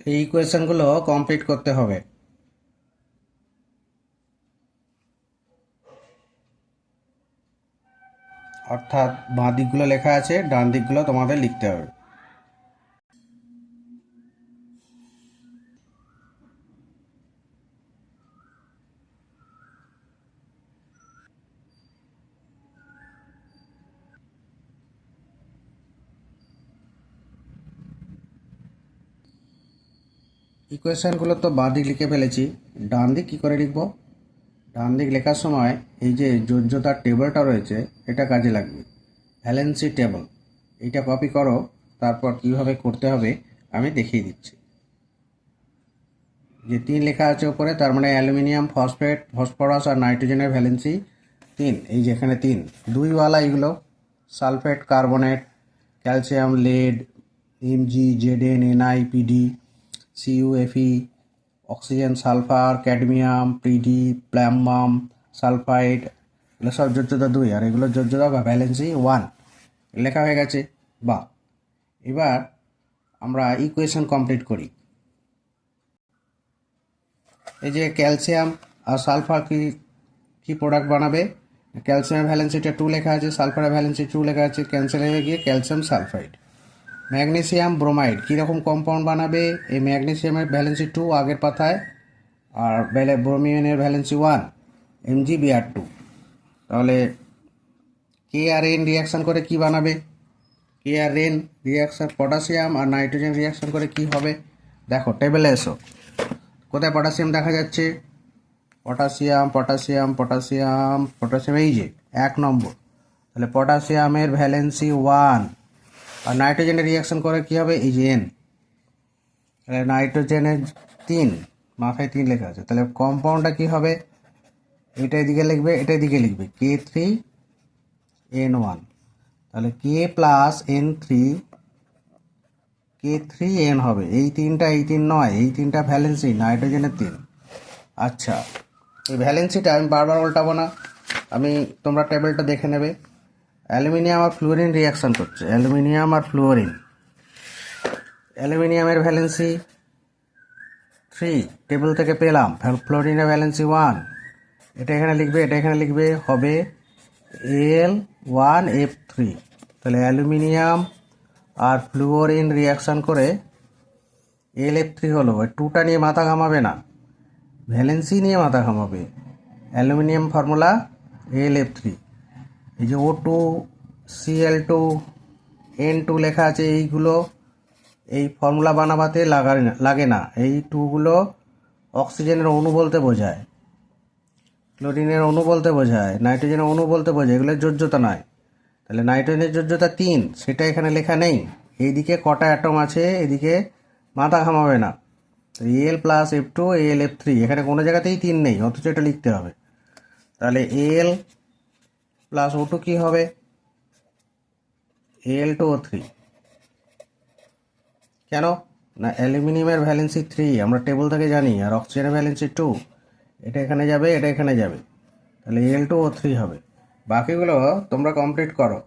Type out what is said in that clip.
এই ইকুয়েশনগুলো কমপ্লিট করতে হবে। অর্থাৎ বাঁ দিকগুলো লেখা আছে, ডান দিকগুলো তোমাদের লিখতে হবে। ইকুয়েশনগুলো তো বাঁ দিক লিখে ফেলেছি, ডান দিক কী করে লিখব? ডান দিক লেখার সময় এই যে যোজ্যতার টেবিলটা রয়েছে এটা কাজে লাগবে, ভ্যালেন্সি টেবিল। এইটা কপি করো, তারপর কিভাবে করতে হবে আমি দেখিয়ে দিচ্ছি। যে 3 লেখা আছে উপরে, তার মানে অ্যালুমিনিয়াম, ফসফেট, ফসফরাস আর নাইট্রোজেনের ভ্যালেন্সি 3। এই যে এখানে 3, 2ওয়ালা এগুলো sulphate, carbonate, calcium, lead, MG, ZN, NI, PD, CUFE, oxygen, sulphur, cadmium, PD, plumbum, sulphide, এগুলো সব যোজ্যতা 2, আর এগুলো যোজ্যতা বা ভ্যালেন্সি 1 লেখা হয়ে গেছে। বা এবার আমরা ইকুয়েশন কমপ্লিট করি। এই যে ক্যালসিয়াম আর সালফার কি প্রোডাক্ট বানাবে? ক্যালসিয়ামের ভ্যালেন্সিটা 2 লেখা আছে, সালফারের ভ্যালেন্সি 2 লেখা আছে, ক্যান্সেল হয়ে গিয়ে ক্যালসিয়াম সালফাইড। ম্যাগনেসিয়াম ব্রোমাইড কীরকম কম্পাউন্ড বানাবে? এই ম্যাগনেসিয়ামের ভ্যালেন্সি 2 আগের পাতায়, আর ব্রোমিয়ানের ভ্যালেন্সি 1, MgBr2। তাহলে কে আর এন রিয়াকশান করে কি বানাবে? কে আর এন রিয়াকশান, পটাশিয়াম আর নাইট্রোজেন রিয়াকশান করে কি হবে? দেখো টেবিলে এসো, কোথায় পটাশিয়াম দেখা যাচ্ছে? পটাশিয়াম, পটাশিয়াম, পটাশিয়াম, পটাশিয়াম, এই যে 1 নম্বর। তাহলে পটাশিয়ামের ভ্যালেন্সি 1, আর নাইট্রোজেনের রিয়াকশান করে কি হবে? এই যে এন। তাহলে নাইট্রোজেনের 3, মাথায় 3 লেখা আছে, তাহলে কম্পাউন্ডটা কি হবে? এটা এদিকে লিখবে, এটা এদিকে লিখবে, K3N1। তাহলে K প্লাস K3N হবে। এই 3টা, এই 3 নয়, এই 3টা ভ্যালেন্সি, নাইট্রোজেনের 3। আচ্ছা, এই ভ্যালেন্সিটা আমি বারবার উল্টাবো না, তোমরা টেবিলটা দেখে নেবে। অ্যালুমিনিয়াম আর ফ্লুরিন রিয়াকশান করছে, অ্যালুমিনিয়াম আর ফ্লুরিন। অ্যালুমিনিয়ামের ভ্যালেন্সি 3 টেবিল থেকে পেলাম, ফ্লোরিনের ভ্যালেন্সি 1। এটা এখানে লিখবে, এটা এখানে লিখবে, হবে Al1F3। তাহলে অ্যালুমিনিয়াম আর ফ্লুওরিন রিয়াকশান করে Al F3 হলো। ওই 2টা নিয়ে মাথা ঘামাবে না, ভ্যালেন্সি নিয়ে মাথা ঘামাবে। Aluminium formula Al F3। এই যে O2Cl2N2 লেখা আছে, এইগুলো এই ফর্মুলা বানাবাতে লাগে না। এই 2গুলো অক্সিজেনের অণু বলতে বোঝায়, ক্লোরিনের অণু বলতে বোঝায়, নাইট্রোজেনের অণু বলতে বোঝায়, এগুলোর যোজ্যতা নয়। তাহলে নাইট্রোজেনের যোজ্যতা 3, সেটা এখানে লেখা নেই। এইদিকে কটা অ্যাটম আছে, এদিকে মাথা ঘামাবে না। Al+F2 Al F3, এখানে কোনো জায়গাতেই 3 নেই, অথচ এটা লিখতে হবে। তাহলে Al+O2 কি হবে? Al2O3। কেন না? অ্যালুমিনিয়ামের ভ্যালেন্সি 3 আমরা টেবিল থেকে জানি, আর অক্সিজেনের ভ্যালেন্সি 2। এটা এখানে যাবে, এটা এখানে যাবে, তাহলে Al2O3 হবে। বাকিগুলো তোমরা কমপ্লিট করো।